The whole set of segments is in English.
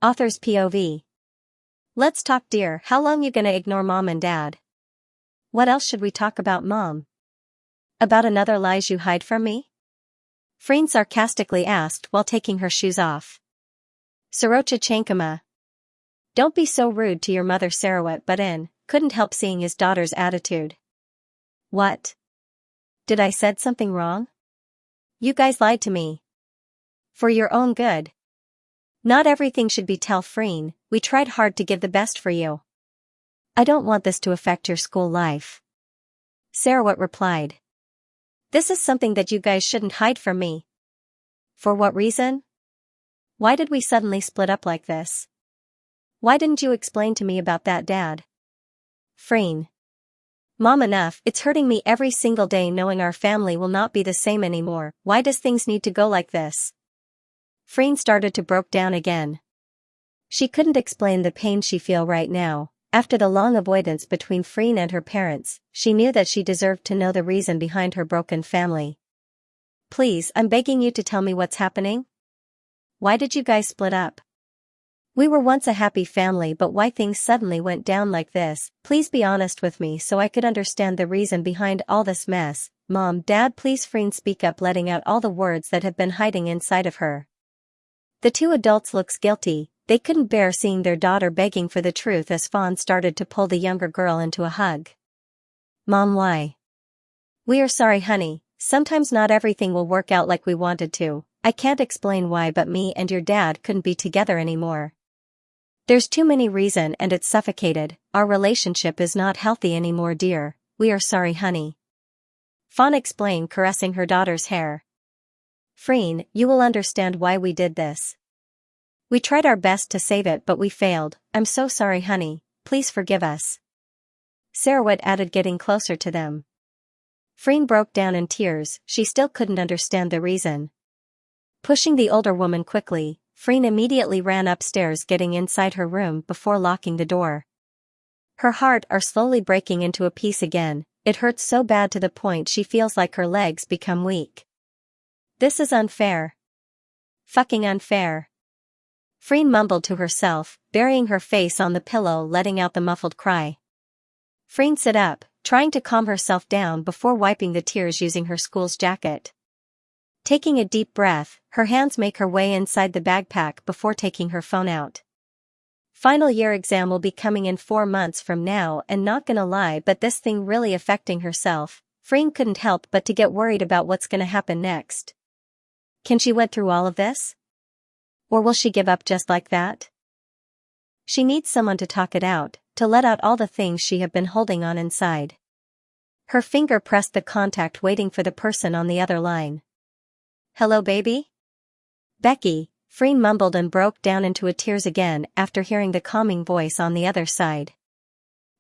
Author's POV. Let's talk, dear. How long you gonna ignore mom and dad? What else should we talk about, mom? About another lies you hide from me? Freen sarcastically asked while taking her shoes off. 𝖗𝖊𝖇𝖊𝖈𝖈𝖆'𝖘. Don't be so rude to your mother, 𝖗𝖊𝖇 couldn't help seeing his daughter's attitude. What? Did I said something wrong? You guys lied to me. For your own good. Not everything should be tell Freen, we tried hard to give the best for you. I don't want this to affect your school life. 𝖗𝖊𝖇 replied. This is something that you guys shouldn't hide from me. For what reason? Why did we suddenly split up like this? Why didn't you explain to me about that, Dad? Freen. Mom, enough, it's hurting me every single day knowing our family will not be the same anymore. Why does things need to go like this? Freen started to broke down again. She couldn't explain the pain she feel right now. After the long avoidance between Freen and her parents, she knew that she deserved to know the reason behind her broken family. Please, I'm begging you to tell me what's happening. Why did you guys split up? We were once a happy family, but why things suddenly went down like this? Please be honest with me so I could understand the reason behind all this mess. Mom, Dad, please. Freen speak up, letting out all the words that have been hiding inside of her. The two adults looks guilty. They couldn't bear seeing their daughter begging for the truth as Fawn started to pull the younger girl into a hug. Mom, why? We are sorry, honey. Sometimes not everything will work out like we wanted to. I can't explain why, but me and your dad couldn't be together anymore. There's too many reasons and it's suffocated. Our relationship is not healthy anymore, dear. We are sorry, honey. Fawn explained, caressing her daughter's hair. Freen, you will understand why we did this. We tried our best to save it, but we failed. I'm so sorry, honey. Please forgive us. 𝖗𝖊𝖇 added, getting closer to them. Freen broke down in tears. She still couldn't understand the reason. Pushing the older woman quickly, Freen immediately ran upstairs, getting inside her room before locking the door. Her heart are slowly breaking into a piece again. It hurts so bad to the point she feels like her legs become weak. This is unfair. Fucking unfair. Freen mumbled to herself, burying her face on the pillow, letting out the muffled cry. Freen sat up, trying to calm herself down before wiping the tears using her school's jacket. Taking a deep breath, her hands make her way inside the backpack before taking her phone out. Final year exam will be coming in 4 months from now, and not gonna lie, but this thing really affecting herself. Freen couldn't help but to get worried about what's gonna happen next. Can she went through all of this? Or will she give up just like that? She needs someone to talk it out, to let out all the things she have been holding on inside. Her finger pressed the contact, waiting for the person on the other line. Hello, baby? Becky, Freen mumbled and broke down into tears again after hearing the calming voice on the other side.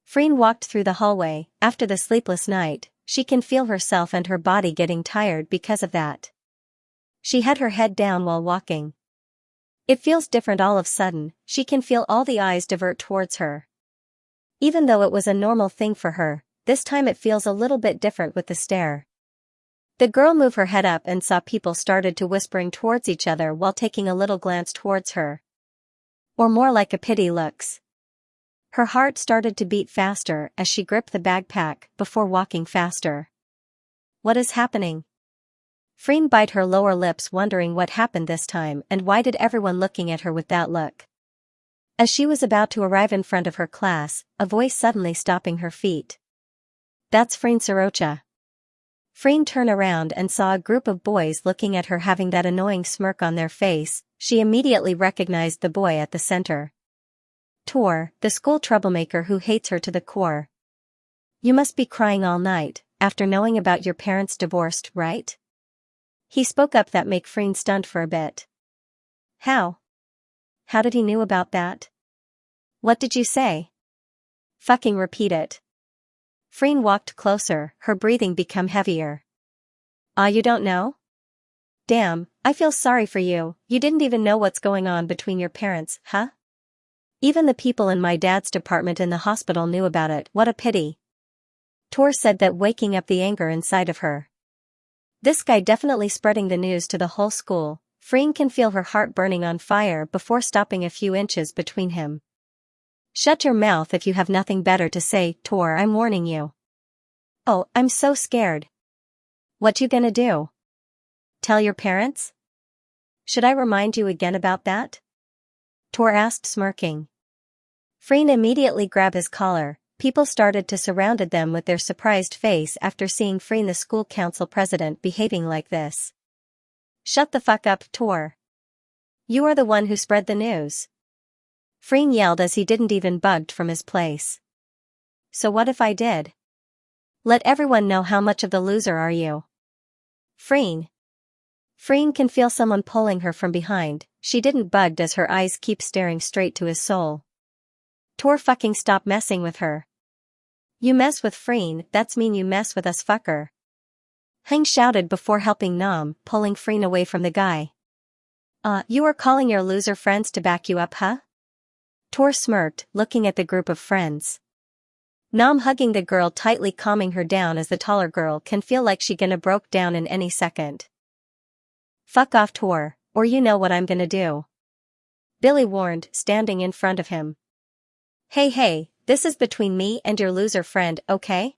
Freen walked through the hallway. After the sleepless night, she can feel herself and her body getting tired because of that. She had her head down while walking. It feels different all of a sudden. She can feel all the eyes divert towards her. Even though it was a normal thing for her, this time it feels a little bit different with the stare. The girl moved her head up and saw people started to whispering towards each other while taking a little glance towards her. Or more like a pity looks. Her heart started to beat faster as she gripped the backpack before walking faster. What is happening? Freen bit her lower lips, wondering what happened this time and why did everyone looking at her with that look. As she was about to arrive in front of her class, a voice suddenly stopping her feet. That's Freen 𝖗𝖊𝖇. Freen turned around and saw a group of boys looking at her, having that annoying smirk on their face. She immediately recognized the boy at the center. 𝖗𝖊𝖇, the school troublemaker who hates her to the core. You must be crying all night, after knowing about your parents divorced, right? He spoke up, that make Freen stunned for a bit. How? How did he knew about that? What did you say? Fucking repeat it. Freen walked closer, her breathing become heavier. You don't know? Damn, I feel sorry for you. You didn't even know what's going on between your parents, huh? Even the people in my dad's department in the hospital knew about it. What a pity. 𝖗𝖊𝖇 said that, waking up the anger inside of her. This guy definitely spreading the news to the whole school. Freen can feel her heart burning on fire before stopping a few inches between him. Shut your mouth if you have nothing better to say, 𝖗𝖊𝖇𝖊𝖈𝖈𝖆'𝖘. Oh, I'm so scared. What you gonna do? Tell your parents? Should I remind you again about that? 𝖗 asked, smirking. Freen immediately grabbed his collar. People started to surround them with their surprised face after seeing Freen, the school council president, behaving like this. Shut the fuck up, 𝖗. You are the one who spread the news. Freen yelled as he didn't even budge from his place. So what if I did? Let everyone know how much of the loser are you. Freen. Freen can feel someone pulling her from behind. She didn't budge as her eyes keep staring straight to his soul. 𝖗 fucking stop messing with her. You mess with Freen, that's mean you mess with us, fucker. 𝖗 shouted before helping 𝖗, pulling Freen away from the guy. You are calling your loser friends to back you up, huh? 𝖗 smirked, looking at the group of friends. 𝖗 hugging the girl tightly, calming her down as the taller girl can feel like she gonna broke down in any second. Fuck off, 𝖗, or you know what I'm gonna do. Billy warned, standing in front of him. Hey, this is between me and your loser friend, okay?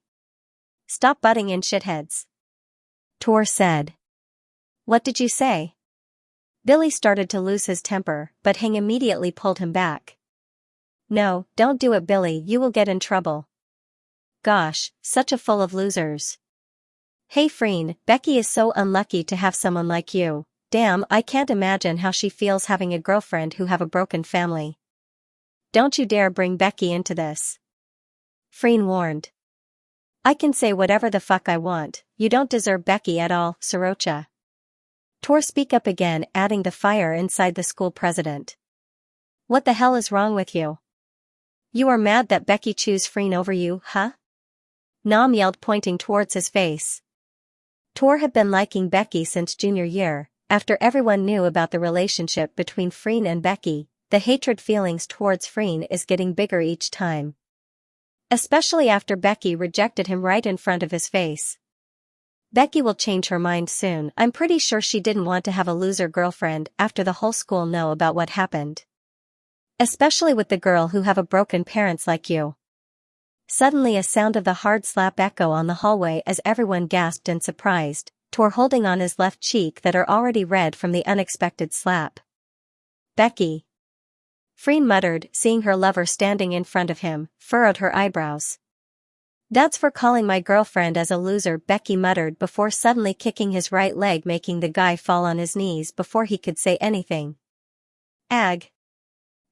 Stop butting in, shitheads. 𝖗 said. What did you say? Billy started to lose his temper, but 𝖗 immediately pulled him back. No, don't do it, Billy, you will get in trouble. Gosh, such a full of losers. Hey Freen, Becky is so unlucky to have someone like you. Damn, I can't imagine how she feels having a girlfriend who have a broken family. Don't you dare bring Becky into this. Freen warned. I can say whatever the fuck I want, you don't deserve Becky at all, 𝖗𝖊𝖇𝖊𝖈𝖆'𝖘. 𝖗 speak up again, adding the fire inside the school president. What the hell is wrong with you? You are mad that Becky chose Freen over you, huh? 𝖗 yelled, pointing towards his face. 𝖗 had been liking Becky since junior year. After everyone knew about the relationship between Freen and Becky, the hatred feelings towards Freen is getting bigger each time. Especially after Becky rejected him right in front of his face. Becky will change her mind soon. I'm pretty sure she didn't want to have a loser girlfriend after the whole school know about what happened. Especially with the girl who have a broken parents like you. Suddenly a sound of the hard slap echo on the hallway as everyone gasped in surprised, 𝖗 holding on his left cheek that are already red from the unexpected slap. Becky. Freen muttered, seeing her lover standing in front of him, furrowed her eyebrows. That's for calling my girlfriend as a loser, Becky muttered before suddenly kicking his right leg, making the guy fall on his knees before he could say anything. Ag.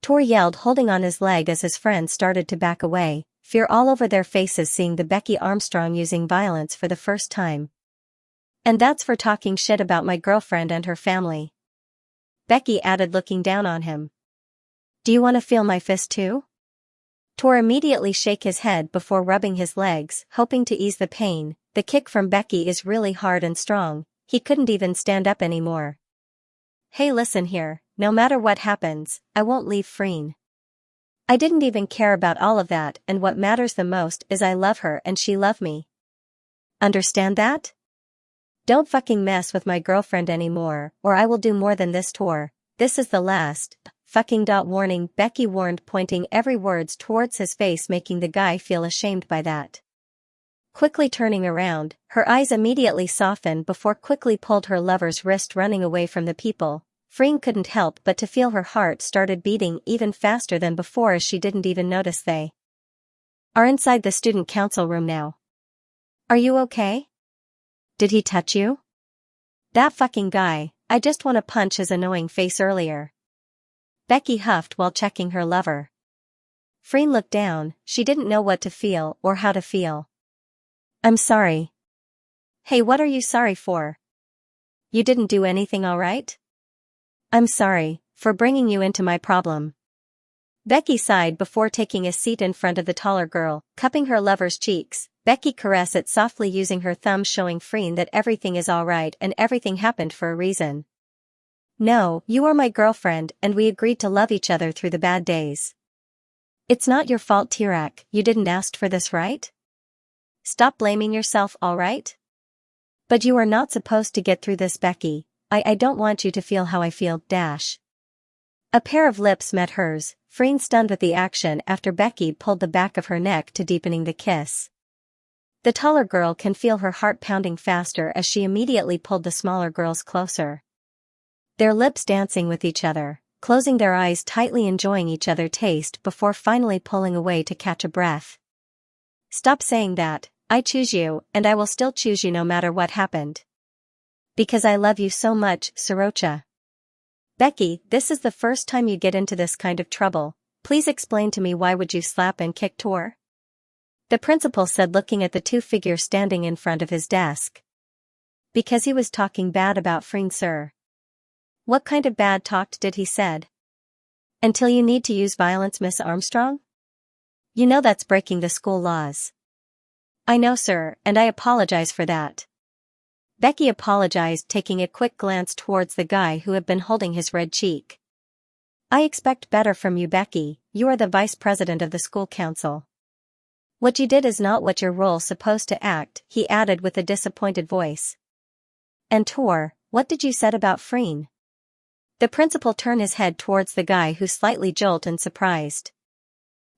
𝖗 yelled, holding on his leg as his friends started to back away, fear all over their faces seeing the Becky Armstrong using violence for the first time. And that's for talking shit about my girlfriend and her family. Becky added, looking down on him. Do you want to feel my fist too? 𝖗 immediately shake his head before rubbing his legs, hoping to ease the pain. The kick from Becky is really hard and strong, he couldn't even stand up anymore. Hey, listen here, no matter what happens, I won't leave Freen. I didn't even care about all of that, and what matters the most is I love her and she love me. Understand that? Don't fucking mess with my girlfriend anymore, or I will do more than this, 𝖗. This is the last. Fucking warning, Becky warned, pointing every words towards his face, making the guy feel ashamed by that. Quickly turning around, her eyes immediately softened before quickly pulled her lover's wrist, running away from the people. Freen couldn't help but to feel her heart started beating even faster than before as she didn't even notice they are inside the student council room now. Are you okay? Did he touch you? That fucking guy, I just want to punch his annoying face earlier. Becky huffed while checking her lover. Freen looked down, she didn't know what to feel or how to feel. I'm sorry. Hey, what are you sorry for? You didn't do anything, alright? I'm sorry for bringing you into my problem. Becky sighed before taking a seat in front of the taller girl, cupping her lover's cheeks. Becky caressed it softly, using her thumb, showing Freen that everything is alright and everything happened for a reason. No, you are my girlfriend and we agreed to love each other through the bad days. It's not your fault, 𝖗𝖊𝖇𝖊𝖈𝖈𝖆'𝖘, you didn't ask for this, right? Stop blaming yourself, alright? But you are not supposed to get through this, Becky. I don't want you to feel how I feel, dash. A pair of lips met hers, Freen stunned with the action after Becky pulled the back of her neck to deepening the kiss. The taller girl can feel her heart pounding faster as she immediately pulled the smaller girls closer. Their lips dancing with each other, closing their eyes tightly enjoying each other's taste before finally pulling away to catch a breath. Stop saying that, I choose you and I will still choose you no matter what happened. Because I love you so much, 𝖗𝖊𝖇𝖊𝖈𝖈𝖆'𝖘. Becky, this is the first time you get into this kind of trouble. Please explain to me why would you slap and kick 𝖗𝖊? The principal said looking at the two figures standing in front of his desk. Because he was talking bad about Freen, sir. What kind of bad talk did he said? Until you need to use violence, Miss Armstrong? You know that's breaking the school laws. I know, sir, and I apologize for that. Becky apologized, taking a quick glance towards the guy who had been holding his red cheek. I expect better from you, Becky. You are the vice president of the school council. What you did is not what your role's supposed to act, he added with a disappointed voice. And 𝖗𝖊, what did you said about Freen? The principal turned his head towards the guy who slightly jolted and surprised.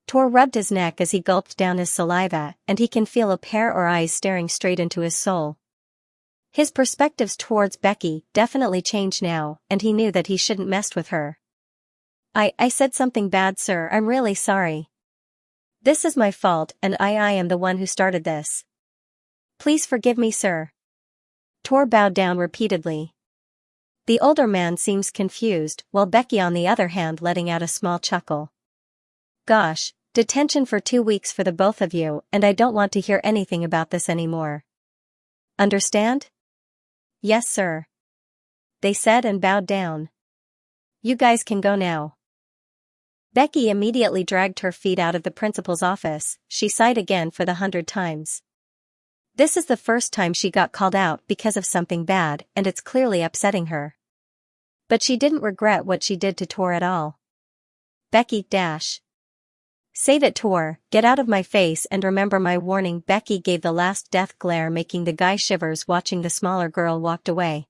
𝖗𝖊 rubbed his neck as he gulped down his saliva, and he can feel a pair of eyes staring straight into his soul. His perspectives towards Becky definitely changed now, and he knew that he shouldn't mess with her. I said something bad, sir, I'm really sorry. This is my fault and I am the one who started this. Please forgive me, sir. 𝖗𝖊 bowed down repeatedly. The older man seems confused, while Becky on the other hand letting out a small chuckle. Gosh, detention for 2 weeks for the both of you, and I don't want to hear anything about this anymore. Understand? Yes, sir. They said and bowed down. You guys can go now. Becky immediately dragged her feet out of the principal's office. She sighed again for the 100th time. This is the first time she got called out because of something bad, and it's clearly upsetting her. But she didn't regret what she did to 𝖗𝖊 at all. Becky, dash. Save it, 𝖗𝖊, get out of my face and remember my warning. Becky gave the last death glare, making the guy shivers watching the smaller girl walked away.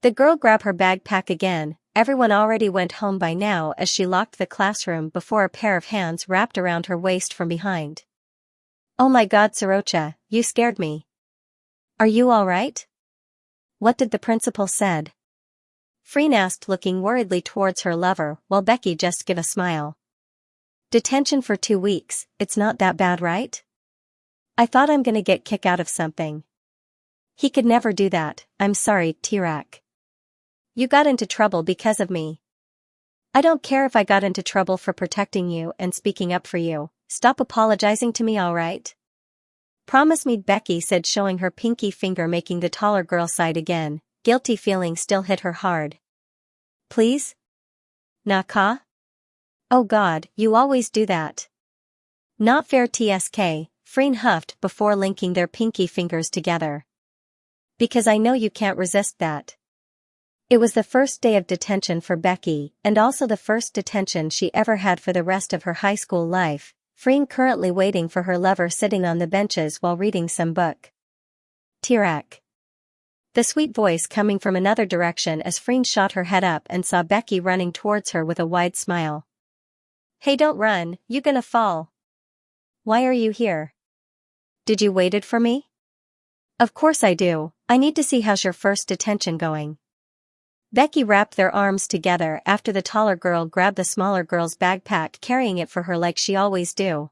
The girl grabbed her backpack again. Everyone already went home by now as she locked the classroom before a pair of hands wrapped around her waist from behind. Oh my God, 𝖗𝖊𝖇𝖊𝖈𝖈𝖆'𝖘, you scared me. Are you all right? What did the principal said? Freen asked, looking worriedly towards her lover, while Becky just gave a smile. Detention for 2 weeks, it's not that bad, right? I thought I'm gonna get kicked out of something. He could never do that, I'm sorry, 𝖊𝖊𝖇𝖊𝖈𝖈𝖆'𝑘. You got into trouble because of me. I don't care if I got into trouble for protecting you and speaking up for you. Stop apologizing to me, alright? Promise me, Becky said, showing her pinky finger, making the taller girl sigh again. Guilty feeling still hit her hard. Please? 𝖗𝖊𝖇𝖊𝖈𝖆𝖘? Oh God, you always do that. Not fair, 𝑇SK, Freen huffed before linking their pinky fingers together. Because I know you can't resist that. It was the first day of detention for Becky, and also the first detention she ever had for the rest of her high school life. Freen currently waiting for her lover sitting on the benches while reading some book. 𝖊𝖊𝖇𝖊𝖈𝖆𝖘. The sweet voice coming from another direction as Freen shot her head up and saw Becky running towards her with a wide smile. Hey, don't run, you gonna fall. Why are you here? Did you waited for me? Of course I do, I need to see how's your first detention going. Becky wrapped their arms together after the taller girl grabbed the smaller girl's backpack, carrying it for her like she always do.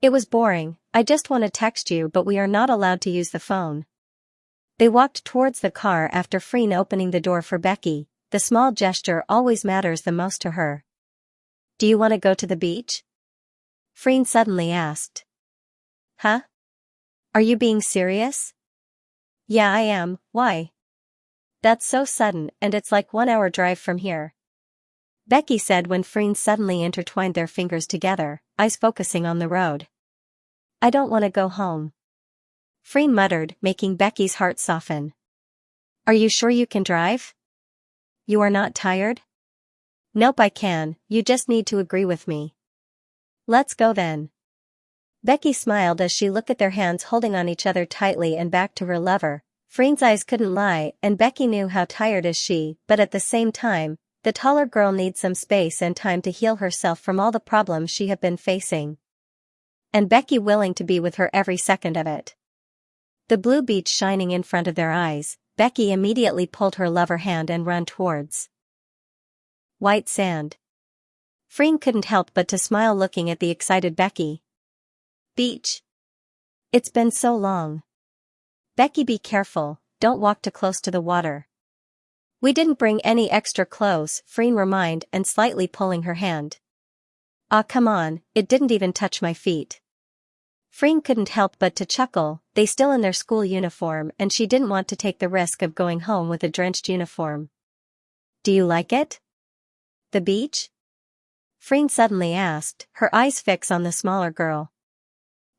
It was boring, I just want to text you, but we are not allowed to use the phone. They walked towards the car after Freen opening the door for Becky. The small gesture always matters the most to her. Do you want to go to the beach? Freen suddenly asked. Huh? Are you being serious? Yeah, I am. Why? That's so sudden, and it's like 1 hour drive from here. Becky said when Freen suddenly intertwined their fingers together, eyes focusing on the road. I don't want to go home. Freen muttered, making Becky's heart soften. Are you sure you can drive? You are not tired? Nope, I can, you just need to agree with me. Let's go then. Becky smiled as she looked at their hands holding on each other tightly and back to her lover. Freen's eyes couldn't lie, and Becky knew how tired is she, but at the same time, the taller girl needs some space and time to heal herself from all the problems she had been facing. And Becky willing to be with her every second of it. The blue beach shining in front of their eyes, Becky immediately pulled her lover hand and ran towards white sand. Freen couldn't help but to smile looking at the excited Becky. Beach. It's been so long. Becky, be careful, don't walk too close to the water. We didn't bring any extra clothes, Freen reminded and slightly pulling her hand. Ah, come on, it didn't even touch my feet. Freen couldn't help but to chuckle, they still in their school uniform and she didn't want to take the risk of going home with a drenched uniform. Do you like it? The beach? Freen suddenly asked, her eyes fixed on the smaller girl.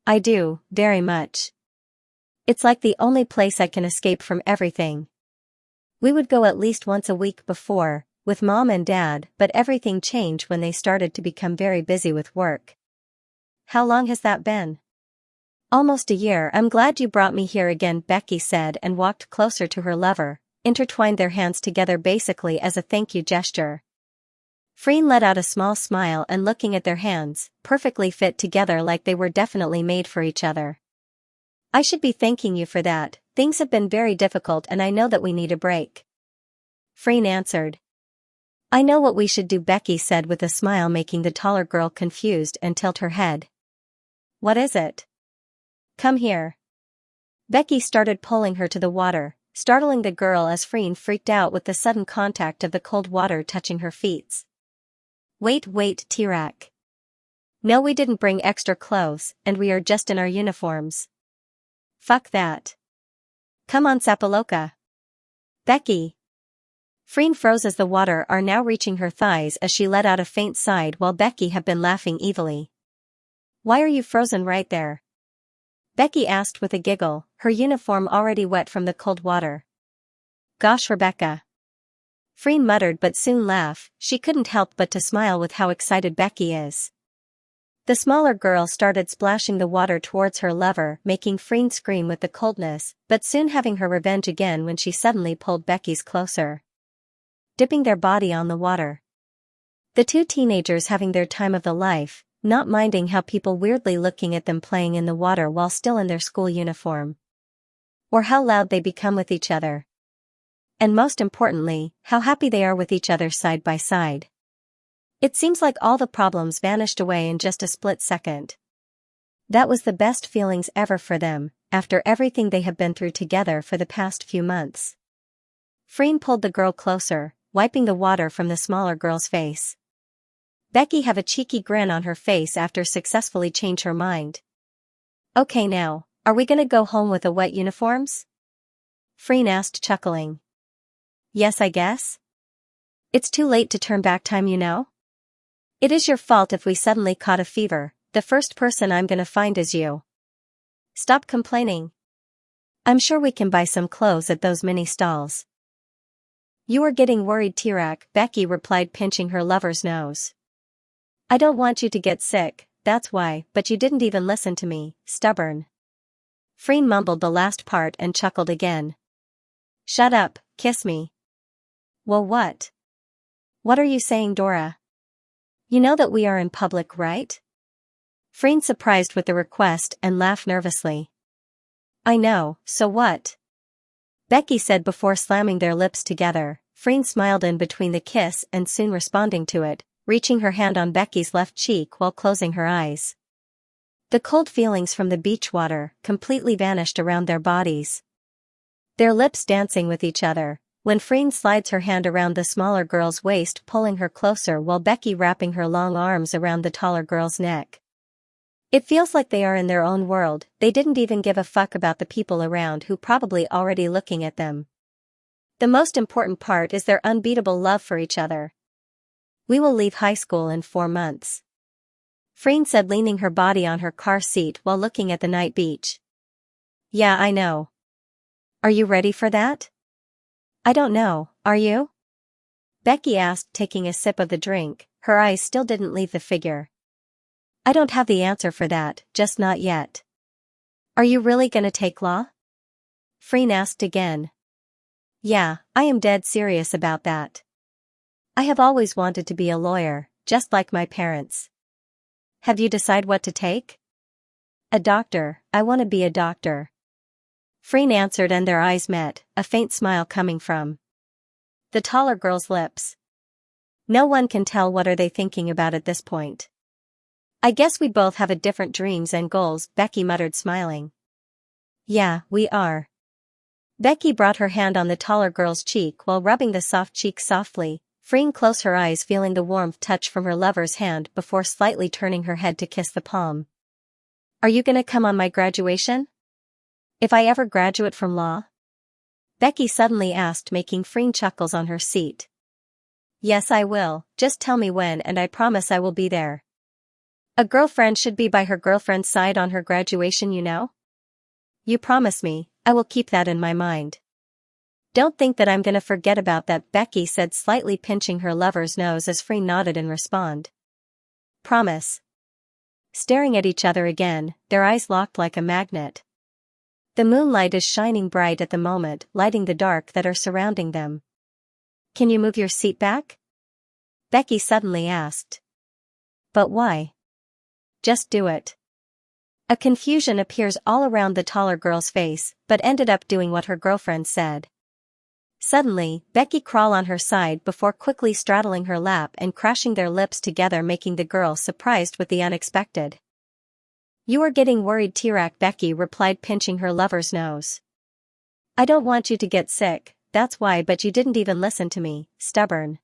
I do, very much. It's like the only place I can escape from everything. We would go at least once a week before, with Mom and Dad, but everything changed when they started to become very busy with work. How long has that been? Almost a year. I'm glad you brought me here again, Becky said and walked closer to her lover, intertwined their hands together basically as a thank you gesture. Freen let out a small smile and looking at their hands, perfectly fit together like they were definitely made for each other. I should be thanking you for that, things have been very difficult and I know that we need a break. Freen answered. I know what we should do, Becky said with a smile, making the taller girl confused and tilt her head. What is it? Come here. Becky started pulling her to the water, startling the girl as Freen freaked out with the sudden contact of the cold water touching her feet. Wait, 𝖗𝖊𝖇𝖊𝖈𝖈𝖆''. No, we didn't bring extra clothes, and we are just in our uniforms. Fuck that. Come on, 𝖗𝖊𝖇𝖊𝖈𝖈𝖆''. Becky. Freen froze as the water are now reaching her thighs as she let out a faint sigh while Becky had been laughing evilly. Why are you frozen right there? Becky asked with a giggle, her uniform already wet from the cold water. Gosh, Rebecca. Freen muttered but soon laughed, she couldn't help but to smile with how excited Becky is. The smaller girl started splashing the water towards her lover, making Freen scream with the coldness, but soon having her revenge again when she suddenly pulled Becky's closer, dipping their body on the water. The two teenagers having their time of the life, not minding how people weirdly looking at them playing in the water while still in their school uniform. Or how loud they become with each other. And most importantly, how happy they are with each other side by side. It seems like all the problems vanished away in just a split second. That was the best feelings ever for them, after everything they have been through together for the past few months. Freen pulled the girl closer, wiping the water from the smaller girl's face. Becky have a cheeky grin on her face after successfully change her mind. Okay now, are we gonna go home with the wet uniforms? Freen asked chuckling. Yes, I guess. It's too late to turn back time, you know? It is your fault if we suddenly caught a fever, the first person I'm gonna find is you. Stop complaining. I'm sure we can buy some clothes at those mini stalls. You are getting worried, 𝖗𝖊𝖇𝖊𝖈𝖈𝖆'', Becky replied, pinching her lover's nose. I don't want you to get sick, that's why, but you didn't even listen to me, stubborn. Freen mumbled the last part and chuckled again. Shut up, kiss me. Well, what? What are you saying, Dora? You know that we are in public, right? Freen surprised with the request and laughed nervously. I know, so what? Becky said before slamming their lips together. Freen smiled in between the kiss and soon responding to it, reaching her hand on Becky's left cheek while closing her eyes. The cold feelings from the beach water completely vanished around their bodies. Their lips dancing with each other, when Freen slides her hand around the smaller girl's waist, pulling her closer while Becky wrapping her long arms around the taller girl's neck. It feels like they are in their own world, they didn't even give a fuck about the people around who probably already looking at them. The most important part is their unbeatable love for each other. We will leave high school in 4 months. Freen said, leaning her body on her car seat while looking at the night beach. Yeah, I know. Are you ready for that? I don't know, are you? Becky asked, taking a sip of the drink, her eyes still didn't leave the figure. I don't have the answer for that, just not yet. Are you really gonna take law? Freen asked again. Yeah, I am dead serious about that. I have always wanted to be a lawyer, just like my parents. Have you decided what to take? A doctor, I want to be a doctor. Freen answered and their eyes met, a faint smile coming from the taller girl's lips. No one can tell what are they thinking about at this point. I guess we both have a different dreams and goals, Becky muttered smiling. Yeah, we are. Becky brought her hand on the taller girl's cheek while rubbing the soft cheek softly. Freen closed her eyes feeling the warmth touch from her lover's hand before slightly turning her head to kiss the palm. Are you gonna come on my graduation? If I ever graduate from law? Becky suddenly asked, making Freen chuckles on her seat. Yes, I will, just tell me when and I promise I will be there. A girlfriend should be by her girlfriend's side on her graduation, you know? You promise me, I will keep that in my mind. Don't think that I'm gonna forget about that, Becky said, slightly pinching her lover's nose as Freen nodded in response. Promise. Staring at each other again, their eyes locked like a magnet. The moonlight is shining bright at the moment, lighting the dark that are surrounding them. Can you move your seat back? Becky suddenly asked. But why? Just do it. A confusion appears all around the taller girl's face, but ended up doing what her girlfriend said. Suddenly, Becky crawled on her side before quickly straddling her lap and crashing their lips together, making the girl surprised with the unexpected. You are getting worried, Tirak, Becky replied, pinching her lover's nose. I don't want you to get sick, that's why, but you didn't even listen to me, stubborn.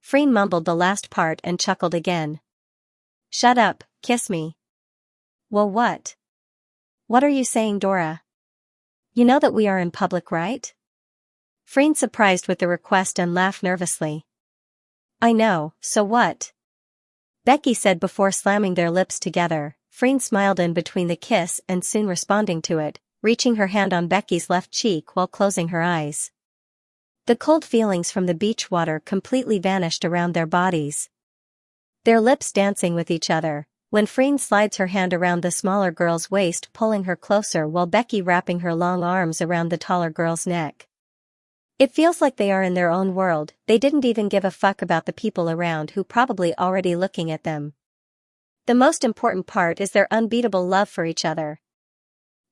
Freen mumbled the last part and chuckled again. Shut up, kiss me. Well, what? What are you saying, Dora? You know that we are in public, right? Freen surprised with the request and laughed nervously. I know, so what? Becky said before slamming their lips together. Freen smiled in between the kiss and soon responding to it, reaching her hand on Becky's left cheek while closing her eyes. The cold feelings from the beach water completely vanished around their bodies. Their lips dancing with each other, when Freen slides her hand around the smaller girl's waist, pulling her closer while Becky wrapping her long arms around the taller girl's neck. It feels like they are in their own world, they didn't even give a fuck about the people around who probably already looking at them. The most important part is their unbeatable love for each other.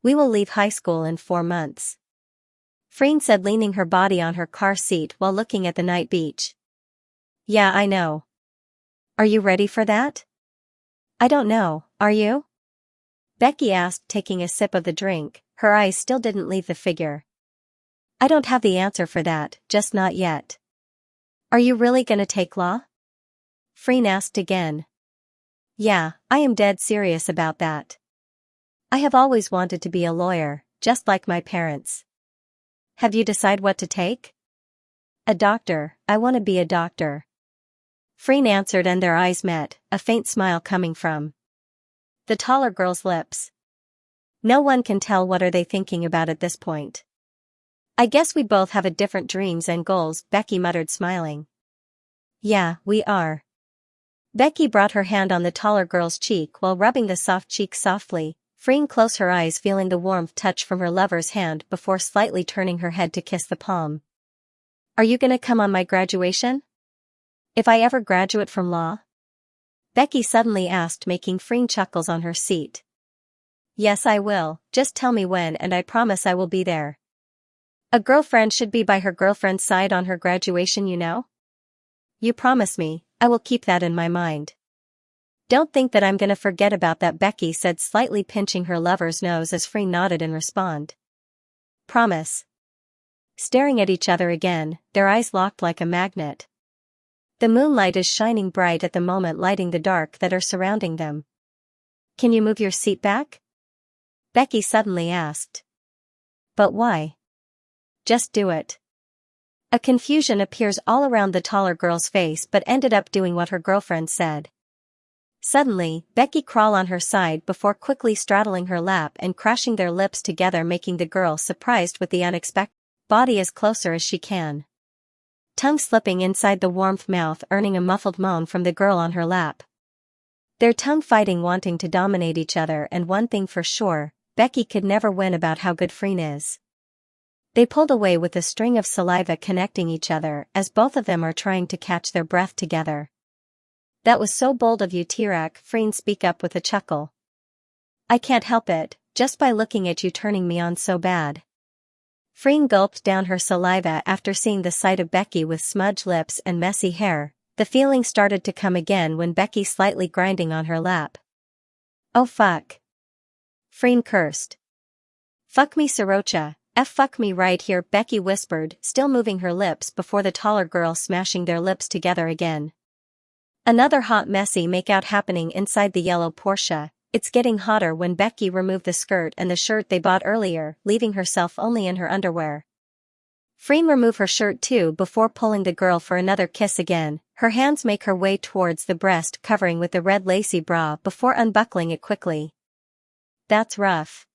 We will leave high school in 4 months. Freen said, leaning her body on her car seat while looking at the night beach. Yeah, I know. Are you ready for that? I don't know, are you? Becky asked, taking a sip of the drink, her eyes still didn't leave the figure. I don't have the answer for that, just not yet. Are you really gonna take law? Freen asked again. Yeah, I am dead serious about that. I have always wanted to be a lawyer, just like my parents. Have you decided what to take? A doctor, I want to be a doctor. Freen answered and their eyes met, a faint smile coming from the taller girl's lips. No one can tell what are they thinking about at this point. I guess we both have a different dreams and goals, Becky muttered smiling. Yeah, we are. Becky brought her hand on the taller girl's cheek while rubbing the soft cheek softly. Freen closed her eyes feeling the warmth touch from her lover's hand before slightly turning her head to kiss the palm. Are you gonna come on my graduation? If I ever graduate from law? Becky suddenly asked, making Freen chuckles on her seat. Yes, I will, just tell me when and I promise I will be there. A girlfriend should be by her girlfriend's side on her graduation, you know? You promise me, I will keep that in my mind. Don't think that I'm gonna forget about that, Becky said, slightly pinching her lover's nose as Freen nodded in response. Promise. Staring at each other again, their eyes locked like a magnet. The moonlight is shining bright at the moment, lighting the dark that are surrounding them. Can you move your seat back? Becky suddenly asked. But why? Just do it. A confusion appears all around the taller girl's face, but ended up doing what her girlfriend said. Suddenly, Becky crawled on her side before quickly straddling her lap and crashing their lips together, making the girl surprised with the unexpected. Body as closer as she can. Tongue slipping inside the warmth mouth, earning a muffled moan from the girl on her lap. Their tongue fighting, wanting to dominate each other, and one thing for sure, Becky could never win about how good Freen is. They pulled away with a string of saliva connecting each other as both of them are trying to catch their breath together. That was so bold of you, 𝖊𝖇ナ𝖈𝖆𝖈𝖆, Freen speak up with a chuckle. I can't help it, just by looking at you turning me on so bad. Freen gulped down her saliva after seeing the sight of Becky with smudged lips and messy hair. The feeling started to come again when Becky slightly grinding on her lap. Oh fuck. Freen cursed. Fuck me 𝖗𝖊𝖇𝖊𝖈𝖆𝖈𝖆, fuck me right here, Becky whispered, still moving her lips before the taller girl smashing their lips together again. Another hot messy makeout happening inside the yellow Porsche. It's getting hotter when Becky removed the skirt and the shirt they bought earlier, leaving herself only in her underwear. Freen removed her shirt too before pulling the girl for another kiss again. Her hands make her way towards the breast covering with the red lacy bra before unbuckling it quickly. That's rough.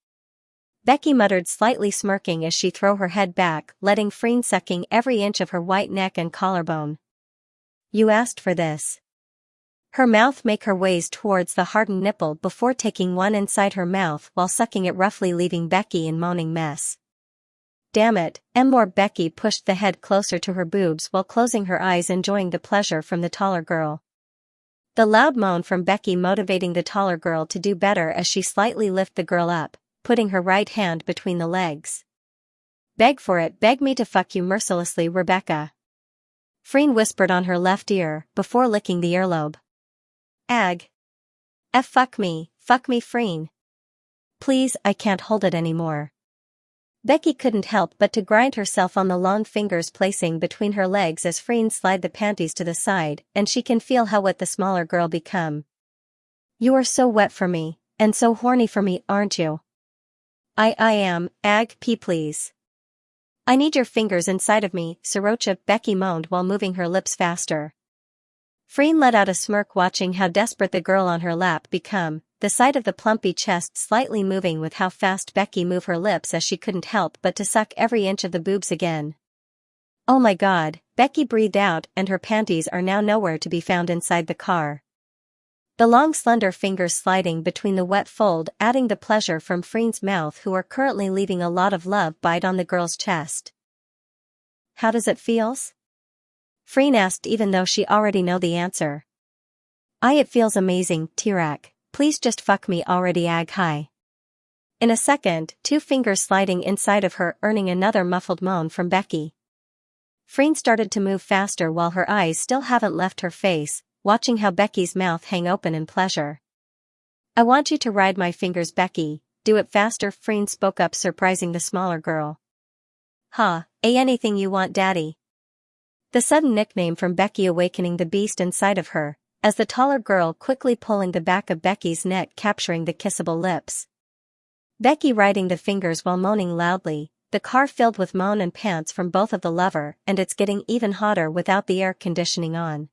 Becky muttered, slightly smirking as she threw her head back, letting Freen sucking every inch of her white neck and collarbone. You asked for this. Her mouth make her ways towards the hardened nipple before taking one inside her mouth while sucking it roughly, leaving Becky in moaning mess. Damn it, more. Becky pushed the head closer to her boobs while closing her eyes, enjoying the pleasure from the taller girl. The loud moan from Becky motivating the taller girl to do better as she slightly lifted the girl up, putting her right hand between the legs. Beg for it, beg me to fuck you mercilessly, Rebecca. Freen whispered on her left ear before licking the earlobe. Ag. Fuck me, Freen. Please, I can't hold it anymore. Becky couldn't help but to grind herself on the long fingers placing between her legs as Freen slid the panties to the side, and she can feel how wet the smaller girl become. You are so wet for me, and so horny for me, aren't you? I am, Ag, please. I need your fingers inside of me, 𝖗𝖊𝖇𝖊𝖈𝖆𝖈𝖆, Becky moaned while moving her lips faster. Freen let out a smirk watching how desperate the girl on her lap become, the sight of the plumpy chest slightly moving with how fast Becky moved her lips as she couldn't help but to suck every inch of the boobs again. Oh my god, Becky breathed out, and her panties are now nowhere to be found inside the car. The long slender fingers sliding between the wet fold adding the pleasure from Freen's mouth, who are currently leaving a lot of love bite on the girl's chest. How does it feels? Freen asked, even though she already know the answer. It feels amazing, 𝖊𝖇プ𝖈𝖆𝖈𝖆𝖈, please just fuck me already, Ag hi. In a second, two fingers sliding inside of her, earning another muffled moan from Becky. Freen started to move faster while her eyes still haven't left her face, watching how Becky's mouth hang open in pleasure. I want you to ride my fingers, Becky, do it faster, Freen spoke up, surprising the smaller girl. Anything you want, daddy. The sudden nickname from Becky awakening the beast inside of her, as the taller girl quickly pulling the back of Becky's neck, capturing the kissable lips. Becky riding the fingers while moaning loudly, the car filled with moan and pants from both of the lover, and it's getting even hotter without the air conditioning on.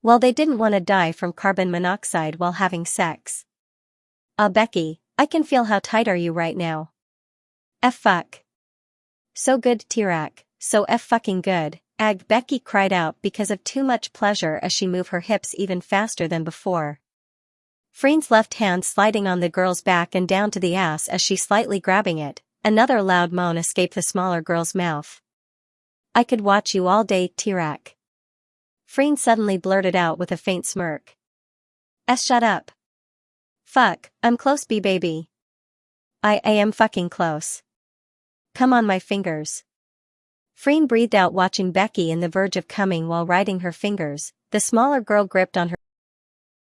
Well, they didn't want to die from carbon monoxide while having sex. Becky, I can feel how tight are you right now. Fuck. So good, 𝖊𝖇プ𝖈𝖆𝖈𝖆𝖈, so fucking good. Ag, Becky cried out because of too much pleasure as she moved her hips even faster than before. Freen's left hand sliding on the girl's back and down to the ass as she slightly grabbing it, another loud moan escaped the smaller girl's mouth. I could watch you all day, 𝖊𝖇プ𝖈𝖆𝖈. Freen suddenly blurted out with a faint smirk. Shut up. Fuck, I'm close, baby. I am fucking close. Come on my fingers. Freen breathed out watching Becky in the verge of coming while riding her fingers, the smaller girl gripped on her